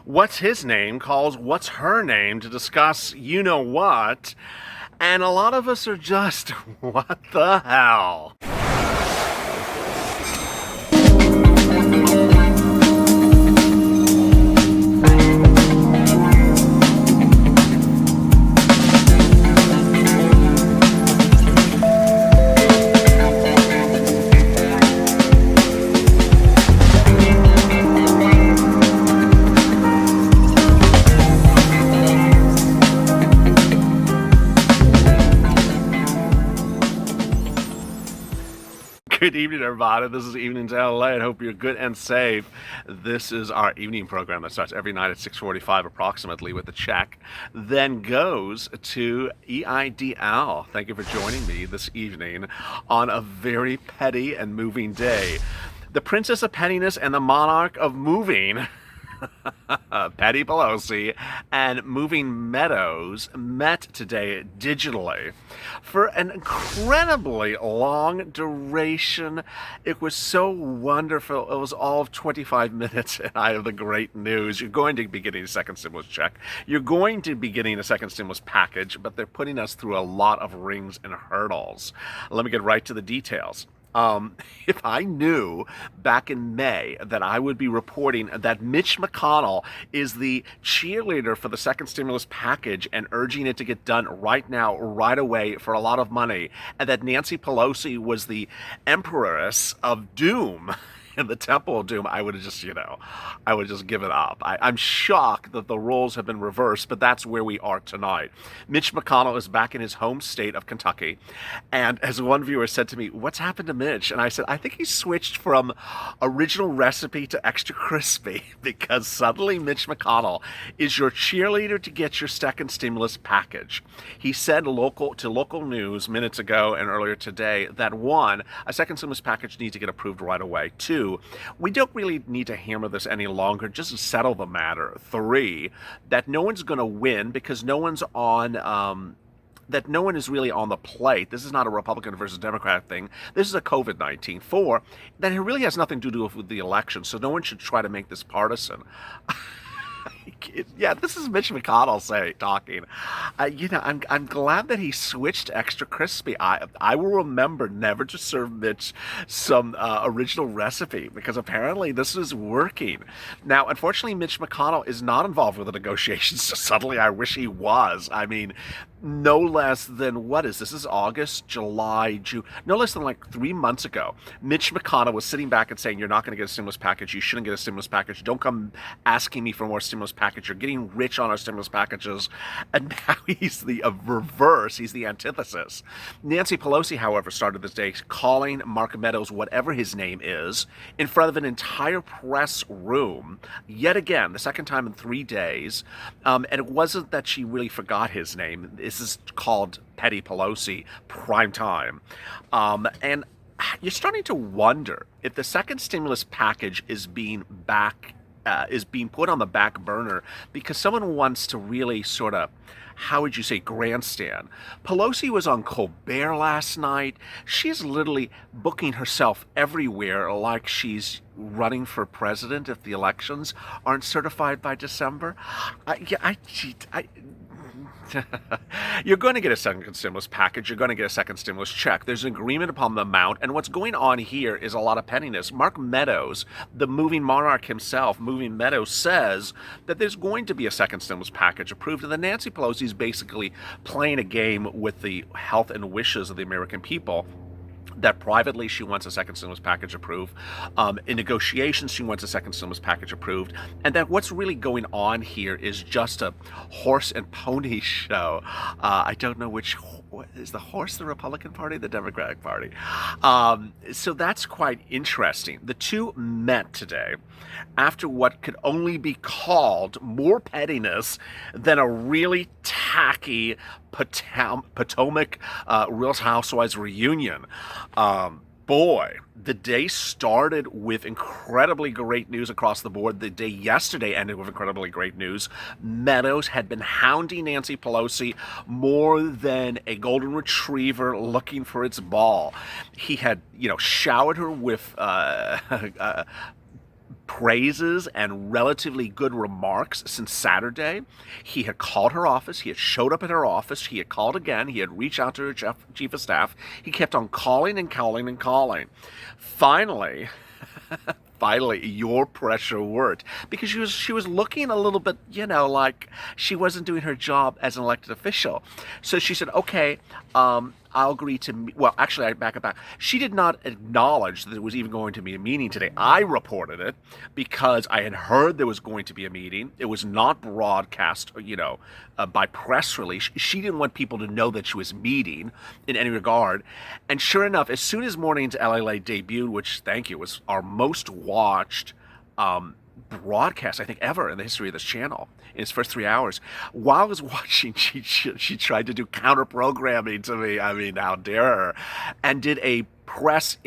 What's his name calls what's her name to discuss you know what, and a lot of us are just, what the hell? Good evening, everybody. This is Evening to LA. I hope you're good and safe. This is our evening program that starts every night at 6:45 approximately with a check, then goes to EIDL. Thank you for joining me this evening on a very petty and moving day. The Princess of Pettiness and the Monarch of Moving, Patty Pelosi, and Moving Meadows met today digitally for an incredibly long duration. It was so wonderful. It was all of 25 minutes, and I have the great news. You're going to be getting a second stimulus check. You're going to be getting a second stimulus package, but they're putting us through a lot of rings and hurdles. Let me get right to the details. If I knew back in May that I would be reporting that Mitch McConnell is the cheerleader for the second stimulus package and urging it to get done right now, right away, for a lot of money, and that Nancy Pelosi was the empress of doom in the Temple of Doom, I would have just, I would just give it up. I'm shocked that the roles have been reversed, but that's where we are tonight. Mitch McConnell is back in his home state of Kentucky, and as one viewer said to me, what's happened to Mitch? And I said, I think he switched from original recipe to extra crispy, because suddenly Mitch McConnell is your cheerleader to get your second stimulus package. He said to local news minutes ago and earlier today that one, a second stimulus package needs to get approved right away. Two, we don't really need to hammer this any longer, just settle the matter. Three, that no one's going to win because no one's on that no one is really on the plate. This is not a Republican versus Democrat thing. This is a COVID-19. Four, that it really has nothing to do with the election, so no one should try to make this partisan. Yeah, this is Mitch McConnell talking. I'm glad that he switched to extra crispy. I will remember never to serve Mitch some original recipe, because apparently this is working. Now, unfortunately, Mitch McConnell is not involved with the negotiations, so suddenly I wish he was. I mean, no less than, what is this? This is August, July, June. No less than like 3 months ago, Mitch McConnell was sitting back and saying, you're not going to get a stimulus package. You shouldn't get a stimulus package. Don't come asking me for more stimulus package. You're getting rich on our stimulus packages. And now he's the reverse. He's the antithesis. Nancy Pelosi, however, started this day calling Mark Meadows, whatever his name is, in front of an entire press room, yet again, the second time in 3 days. And it wasn't that she really forgot his name. This is called Petty Pelosi prime time. And you're starting to wonder if the second stimulus package is being put on the back burner because someone wants to really sort of, how would you say, grandstand. Pelosi was on Colbert last night. She's literally booking herself everywhere like she's running for president if the elections aren't certified by December. You're going to get a second stimulus package. You're going to get a second stimulus check. There's an agreement upon the amount. And what's going on here is a lot of pettiness. Mark Meadows, the moving monarch himself, Moving Meadows, says that there's going to be a second stimulus package approved. And then Nancy Pelosi is basically playing a game with the health and wishes of the American people. That privately she wants a second stimulus package approved. In negotiations, she wants a second stimulus package approved. And that what's really going on here is just a horse and pony show. I don't know which is the horse, the Republican Party, the Democratic Party. So that's quite interesting. The two met today after what could only be called more pettiness than a really tacky Potomac Real Housewives reunion. Boy, the day started with incredibly great news across the board. The day yesterday ended with incredibly great news. Meadows had been hounding Nancy Pelosi more than a golden retriever looking for its ball. He had, showered her with praises and relatively good remarks since Saturday. He had called her office. He had showed up at her office. He had called again. He had reached out to her chief of staff. He kept on calling and calling and calling. Finally, your pressure worked because she was looking a little bit, like she wasn't doing her job as an elected official. So she said, okay, I'll agree to, well, actually, I back it back. She did not acknowledge that there was even going to be a meeting today. I reported it because I had heard there was going to be a meeting. It was not broadcast, by press release. She didn't want people to know that she was meeting in any regard. And sure enough, as soon as Morning's LALATE debuted, which, thank you, was our most watched broadcast, I think, ever in the history of this channel in its first 3 hours. While I was watching, she tried to do counter programming to me. I mean, how dare her? And did a press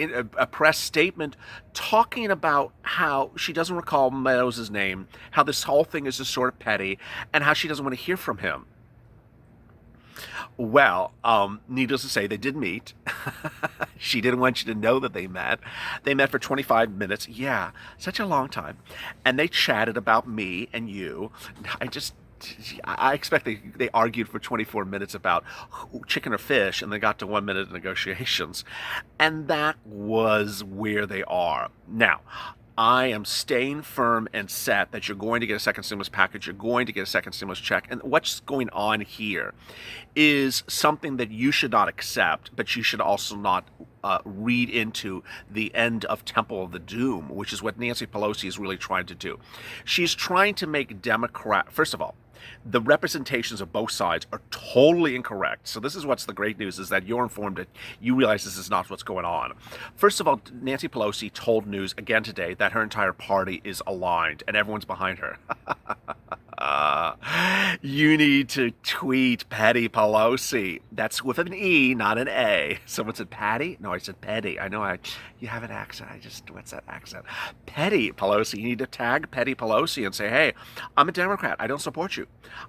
statement talking about how she doesn't recall Meadows' name, how this whole thing is just sort of petty, and how she doesn't want to hear from him. Well, needless to say, they did meet. She didn't want you to know that they met. They met for 25 minutes. Yeah, such a long time. And they chatted about me and you. I expect they argued for 24 minutes about chicken or fish, and they got to 1 minute of negotiations. And that was where they are. Now, I am staying firm and set that you're going to get a second stimulus package, you're going to get a second stimulus check, and what's going on here is something that you should not accept, but you should also not read into the end of Temple of the Doom, which is what Nancy Pelosi is really trying to do. She's trying to make first of all, the representations of both sides are totally incorrect. So this is what's the great news, is that you're informed that you realize this is not what's going on. First of all, Nancy Pelosi told news again today that her entire party is aligned and everyone's behind her. You need to tweet Petty Pelosi. That's with an E, not an A. Someone said Patty? No, I said Petty. I know you have an accent. What's that accent? Petty Pelosi. You need to tag Petty Pelosi and say, hey, I'm a Democrat. I don't support you.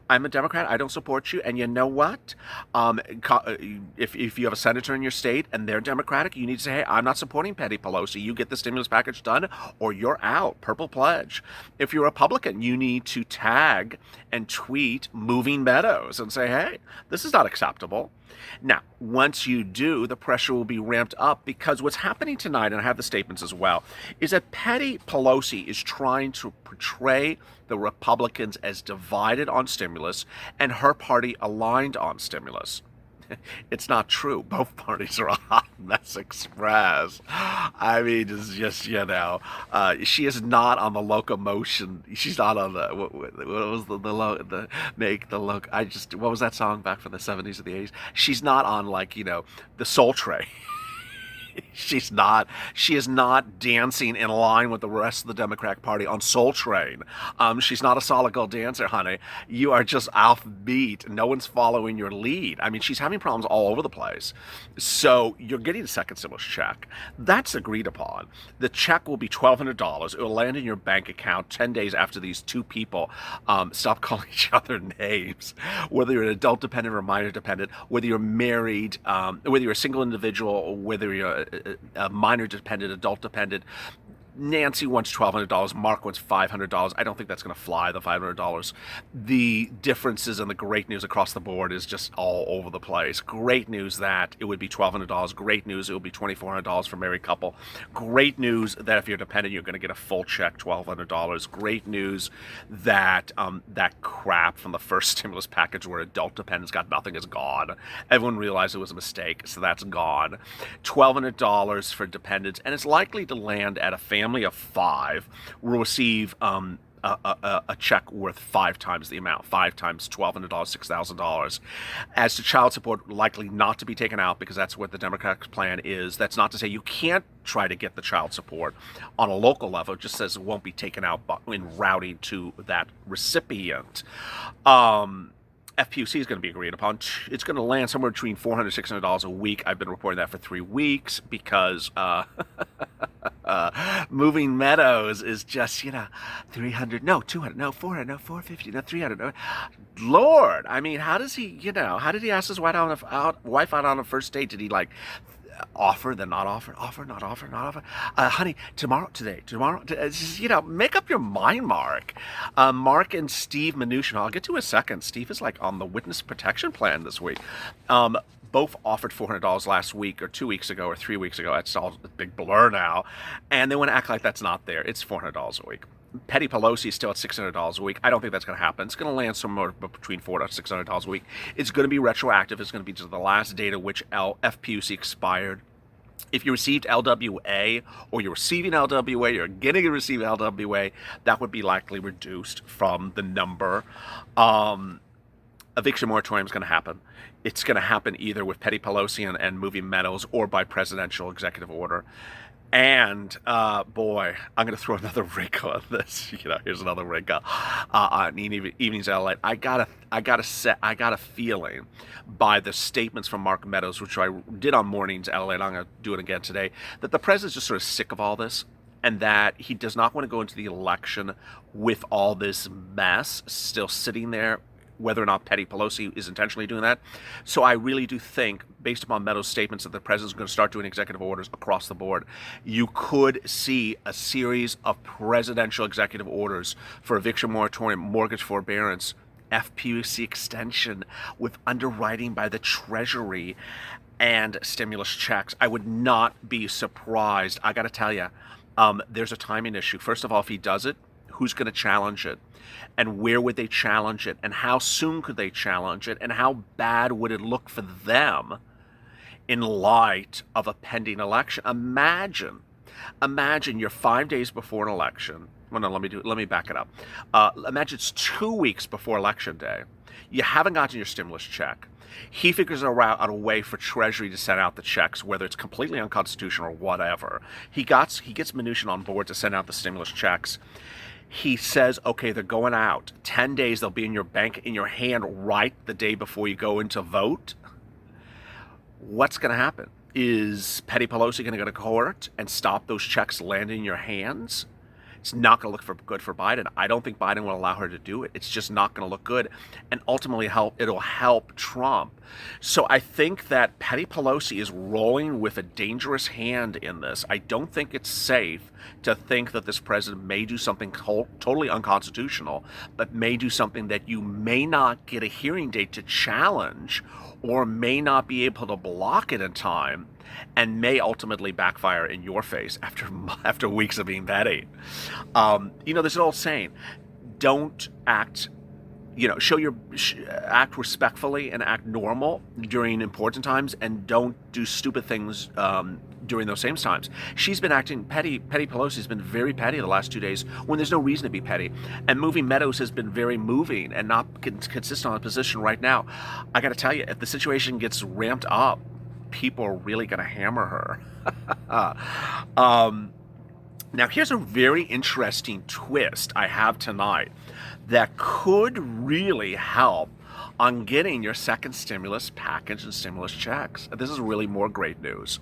I'm a Democrat. I don't support you. And you know what? If you have a senator in your state and they're Democratic, you need to say, hey, I'm not supporting Petty Pelosi. You get the stimulus package done or you're out. Purple pledge. If you're a Republican, you need to tag and tweet Moving Meadows and say, hey, this is not acceptable. Now, once you do, the pressure will be ramped up because what's happening tonight, and I have the statements as well, is that Petty Pelosi is trying to portray the Republicans as divided on stimulus and her party aligned on stimulus. It's not true. Both parties are a hot mess express. I mean, it's just, she is not on the locomotion. She's not on the, what was what was that song back from the 70s or the 80s? She's not on the Soul Train. She is not dancing in line with the rest of the Democratic Party on Soul Train. She's not a solid gold dancer, honey. You are just off beat. No one's following your lead. I mean, she's having problems all over the place. So you're getting a second stimulus check. That's agreed upon. The check will be $1,200. It will land in your bank account 10 days after these two people stop calling each other names. Whether you're an adult dependent or minor dependent, whether you're married, whether you're a single individual, or whether you're a minor dependent, adult dependent. Nancy wants $1,200. Mark wants $500. I don't think that's going to fly, the $500. The differences and the great news across the board is just all over the place. Great news that it would be $1,200. Great news it would be $2,400 for a married couple. Great news that if you're dependent, you're going to get a full check, $1,200. Great news that that crap from the first stimulus package where adult dependents got nothing is gone. Everyone realized it was a mistake, so that's gone. $1,200 for dependents, and it's likely to land at a family of 5 will receive a check worth 5 times the amount, 5 times $1,200, $6,000. As to child support, likely not to be taken out because that's what the Democratic plan is. That's not to say you can't try to get the child support on a local level. It just says it won't be taken out in routing to that recipient. FPUC is going to be agreed upon. It's going to land somewhere between $400 and $600 a week. I've been reporting that for 3 weeks because Moving Meadows is just, 300, no, 200, no, 400, no, 450, no, 300. No. Lord, I mean, how did he ask his wife out on a first date? Did he offer, then not offer, offer, not offer, not offer. Honey, tomorrow, just, make up your mind, Mark. Mark and Steve Mnuchin, I'll get to in a second. Steve is like on the witness protection plan this week. Both offered $400 last week or 2 weeks ago or 3 weeks ago. It's all a big blur now. And they want to act like that's not there. It's $400 a week. Petty Pelosi is still at $600 a week. I don't think that's going to happen. It's going to land somewhere between $400 to $600 a week. It's going to be retroactive. It's going to be to the last date at which FPUC expired. If you received LWA or you're receiving LWA, you're getting to receive LWA, that would be likely reduced from the number. Eviction moratorium is going to happen. It's going to happen either with Petty Pelosi and moving Meadows or by presidential executive order. And boy, I'm going to throw another wrinkle on this. Here's another wrinkle on Evenings LALATE. I got a feeling by the statements from Mark Meadows, which I did on Mornings LALATE. I'm going to do it again today. That the president's just sort of sick of all this, and that he does not want to go into the election with all this mess still sitting there, whether or not Petty Pelosi is intentionally doing that. So I really do think, based upon Meadows' statements, that the president's going to start doing executive orders across the board. You could see a series of presidential executive orders for eviction moratorium, mortgage forbearance, FPUC extension with underwriting by the Treasury, and stimulus checks. I would not be surprised. I got to tell you, there's a timing issue. First of all, if he does it, who's going to challenge it? And where would they challenge it? And how soon could they challenge it? And how bad would it look for them in light of a pending election? Imagine you're 5 days before an election. Well, no, let me back it up. Imagine it's 2 weeks before Election Day. You haven't gotten your stimulus check. He figures out a way for Treasury to send out the checks, whether it's completely unconstitutional or whatever. He gets Mnuchin on board to send out the stimulus checks. He says, okay, they're going out. 10 days, they'll be in your bank, in your hand right the day before you go in to vote. What's going to happen? Is Petty Pelosi going to go to court and stop those checks landing in your hands? It's not going to look good for Biden. I don't think Biden will allow her to do it. It's just not going to look good. And ultimately, it'll help Trump. So I think that Petty Pelosi is rolling with a dangerous hand in this. I don't think it's safe to think that this president may do something totally unconstitutional, but may do something that you may not get a hearing date to challenge, or may not be able to block it in time, and may ultimately backfire in your face after weeks of being petty. There's an old saying: don't act, act respectfully and act normal during important times, and don't do stupid things during those same times. She's been acting petty. Petty Pelosi's been very petty the last 2 days when there's no reason to be petty. And moving Meadows has been very moving and not consistent on a position right now. I got to tell you, if the situation gets ramped up, people are really going to hammer her. Now, here's a very interesting twist I have tonight that could really help on getting your second stimulus package and stimulus checks. This is really more great news.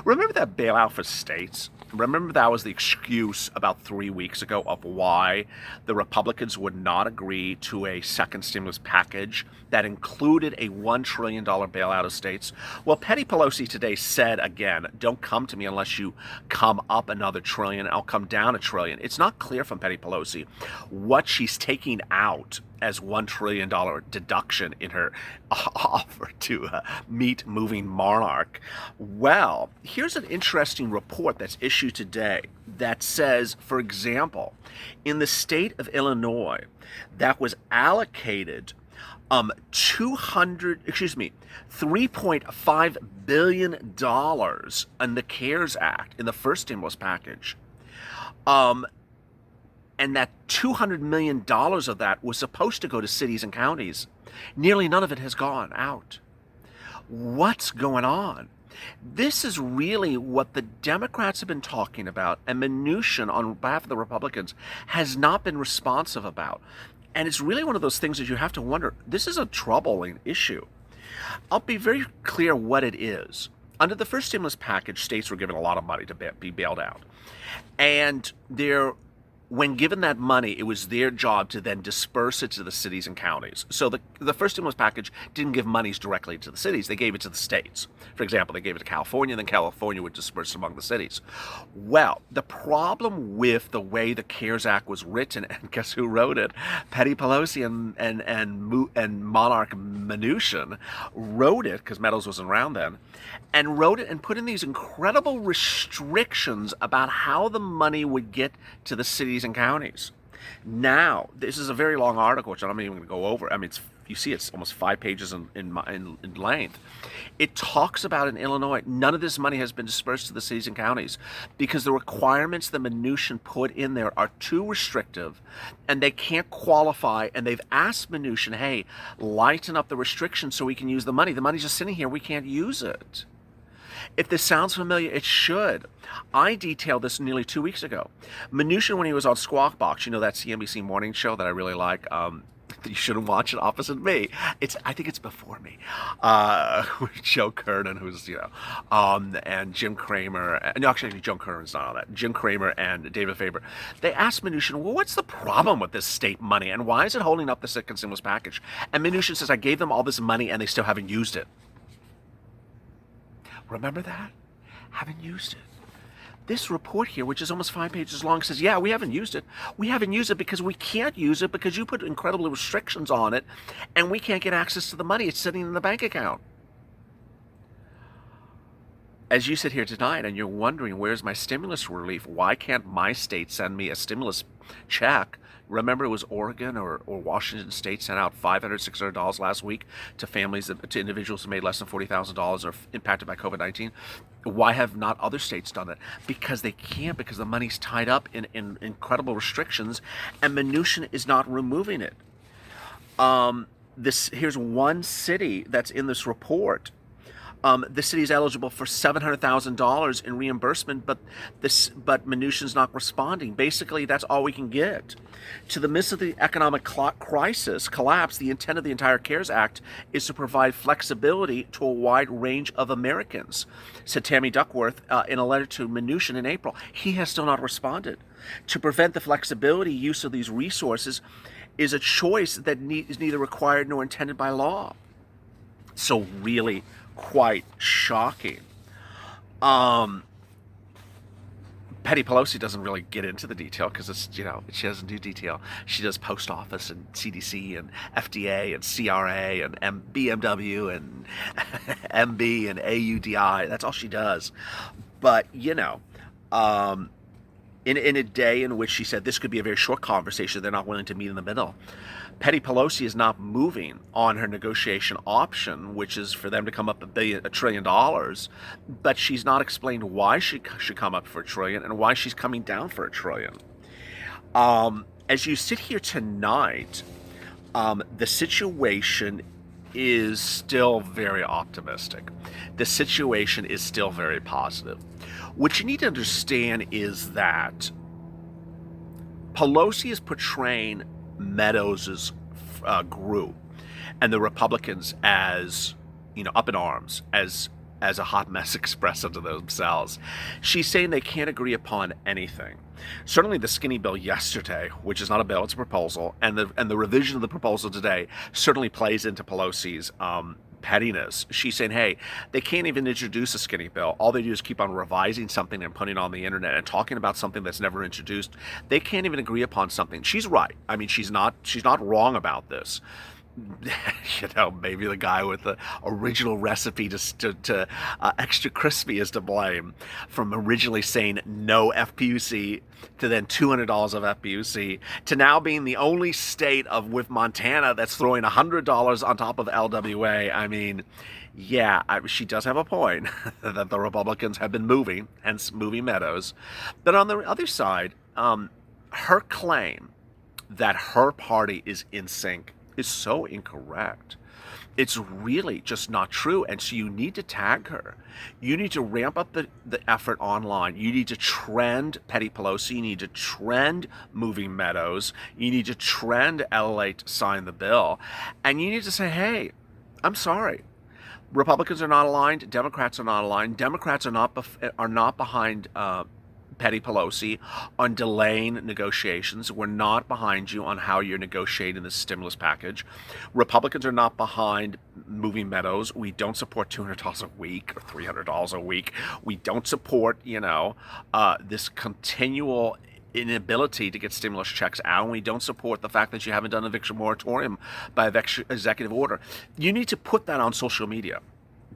Remember that bailout for states? Remember that was the excuse about 3 weeks ago of why the Republicans would not agree to a second stimulus package that included a $1 trillion bailout of states? Well, Petty Pelosi today said again, don't come to me unless you come up another trillion. I'll come down a trillion. It's not clear from Petty Pelosi what she's taking out as $1 trillion deduction in her offer to meet moving monarch. Well, here's an interesting report that's issued today that says, for example, in the state of Illinois, that was allocated $3.5 billion in the CARES Act, in the first stimulus package. And that $200 million of that was supposed to go to cities and counties. Nearly none of it has gone out. What's going on? This is really what the Democrats have been talking about, and Mnuchin, on behalf of the Republicans, has not been responsive about. And it's really one of those things that you have to wonder, this is a troubling issue. I'll be very clear what it is. Under the first stimulus package, states were given a lot of money to be bailed out. And they're when given that money, it was their job to then disperse it to the cities and counties. So the first stimulus package didn't give monies directly to the cities. They gave it to the states. For example, they gave it to California, and then California would disperse among the cities. Well, the problem with the way the CARES Act was written, and guess who wrote it? Petty Pelosi and Monarch Mnuchin wrote it, because Meadows wasn't around then, and wrote it and put in these incredible restrictions about how the money would get to the cities and counties. Now, this is a very long article, which I'm not even going to go over. I mean, you see it's almost 5 pages in length. It talks about in Illinois, none of this money has been dispersed to the cities and counties because the requirements that Mnuchin put in there are too restrictive and they can't qualify. And they've asked Mnuchin, hey, lighten up the restrictions so we can use the money. The money's just sitting here. We can't use it. If this sounds familiar, it should. I detailed this nearly 2 weeks ago. Mnuchin, when he was on Squawk Box, you know, that CNBC morning show that I really like, you shouldn't watch it opposite me. I think it's before me. With Joe Kernan, who's, and Jim Cramer. No, actually, Joe Kernan's not on that. Jim Cramer and David Faber. They asked Mnuchin, well, what's the problem with this state money? And why is it holding up the second stimulus package? And Mnuchin says, I gave them all this money and they still haven't used it. Remember that? Haven't used it. This report here, which is almost 5 pages long, says, yeah, we haven't used it. We haven't used it because we can't use it because you put incredible restrictions on it and we can't get access to the money. It's sitting in the bank account. As you sit here tonight and you're wondering, where's my stimulus relief? Why can't my state send me a stimulus check? Remember, it was Oregon or Washington State sent out $500, $600 last week to families, to individuals who made less than $40,000 or impacted by COVID-19. Why have not other states done it? Because they can't, because the money's tied up in incredible restrictions, and Mnuchin is not removing it. Here's one city that's in this report. The city is eligible for $700,000 in reimbursement, but Mnuchin's not responding. Basically, that's all we can get. To the midst of the economic collapse, the intent of the entire CARES Act is to provide flexibility to a wide range of Americans, said Tammy Duckworth in a letter to Mnuchin in April. He has still not responded. To prevent the flexibility use of these resources is a choice that is neither required nor intended by law. So really, quite shocking. Petty Pelosi doesn't really get into the detail because it's, she doesn't do detail. She does post office and CDC and FDA and CRA and BMW and MB and AUDI. That's all she does. But, in a day in which she said this could be a very short conversation, they're not willing to meet in the middle. Petty Pelosi is not moving on her negotiation option, which is for them to come up $1 trillion, but she's not explained why she should come up for $1 trillion and why she's coming down for $1 trillion. As you sit here tonight, the situation is still very optimistic. The situation is still very positive. What you need to understand is that Pelosi is portraying Meadows' group and the Republicans as, up in arms, as a hot mess express unto themselves. She's saying they can't agree upon anything. Certainly the skinny bill yesterday, which is not a bill, it's a proposal, and the revision of the proposal today certainly plays into Pelosi's pettiness. She's saying, hey, they can't even introduce a skinny bill. All they do is keep on revising something and putting it on the internet and talking about something that's never introduced. They can't even agree upon something. She's right. I mean, she's not wrong about this. Maybe the guy with the original recipe to extra crispy is to blame, from originally saying no FPUC to then $200 of FPUC to now being the only state with Montana that's throwing $100 on top of LWA. I mean, yeah, she does have a point that the Republicans have been moving, hence moving Meadows. But on the other side, her claim that her party is in sync is so incorrect. It's really just not true. And so you need to tag her. You need to ramp up the effort online. You need to trend Petty Pelosi. You need to trend moving Meadows. You need to trend LALATE sign the bill. And you need to say, hey, I'm sorry. Republicans are not aligned. Democrats are not aligned. Democrats are not behind Petty Pelosi on delaying negotiations. We're not behind you on how you're negotiating the stimulus package. Republicans are not behind moving Meadows. We don't support $200 a week or $300 a week. We don't support, this continual inability to get stimulus checks out, and we don't support the fact that you haven't done an eviction moratorium by executive order. You need to put that on social media,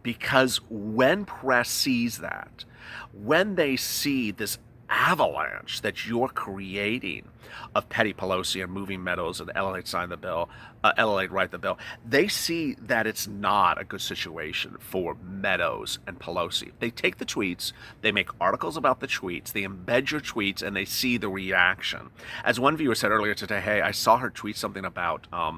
because when press sees that, when they see this avalanche that you're creating of Petty Pelosi and moving Meadows and LALATE sign the bill, LALATE write the bill, they see that it's not a good situation for Meadows and Pelosi. They take the tweets, they make articles about the tweets, they embed your tweets, and they see the reaction. As one viewer said earlier today, hey, I saw her tweet something about, I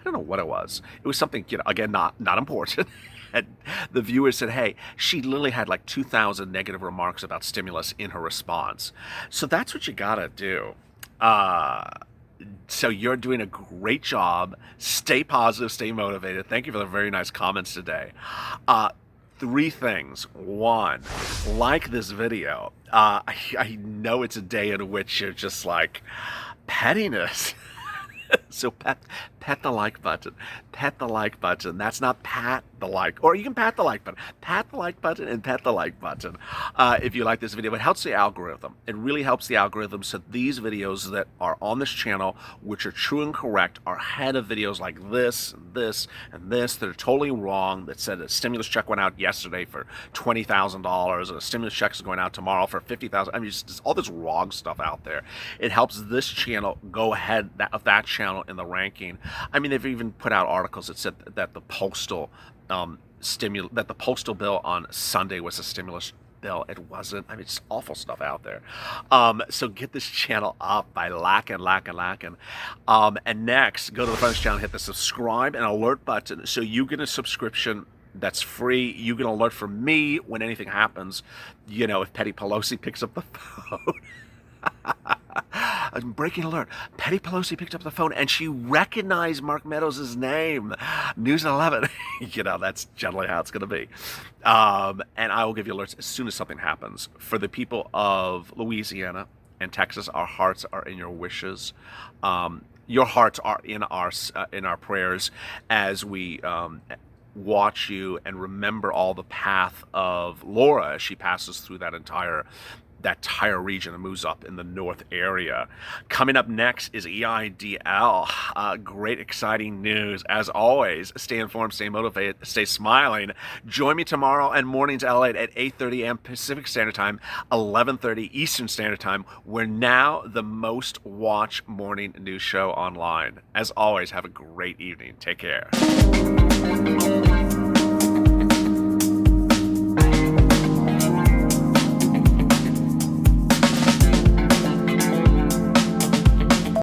don't know what it was. It was something, again, not important. And the viewer said, hey, she literally had like 2,000 negative remarks about stimulus in her response. So that's what you gotta do. So you're doing a great job. Stay positive, stay motivated. Thank you for the very nice comments today. 3 things. 1, like this video. I know it's a day in which you're just like, pettiness. So pet the like button. Pet the like button. That's not pat the like. Or you can pat the like button. Pat the like button and pet the like button if you like this video. It helps the algorithm. It really helps the algorithm, so these videos that are on this channel, which are true and correct, are ahead of videos like this and this and this that are totally wrong, that said a stimulus check went out yesterday for $20,000 and a stimulus check is going out tomorrow for $50,000. I mean, just all this wrong stuff out there. It helps this channel go ahead of that channel in the ranking. I mean, they've even put out articles that said that the postal bill on Sunday was a stimulus bill. It wasn't. I mean, it's awful stuff out there. So get this channel up by lacking. And next, go to the front of this channel, hit the subscribe and alert button, so you get a subscription that's free. You get an alert from me when anything happens. If Petty Pelosi picks up the phone. Breaking alert. Petty Pelosi picked up the phone and she recognized Mark Meadows' name. News at 11. That's generally how it's going to be. And I will give you alerts as soon as something happens. For the people of Louisiana and Texas, our hearts are in your wishes. Your hearts are in our prayers as we watch you and remember all the path of Laura as she passes through that entire region and moves up in the north area. Coming up next is EIDL. Great, exciting news. As always, stay informed, stay motivated, stay smiling. Join me tomorrow and mornings LA at 8:30 a.m. Pacific Standard Time, 11:30 Eastern Standard Time. We're now the most watched morning news show online. As always, have a great evening. Take care.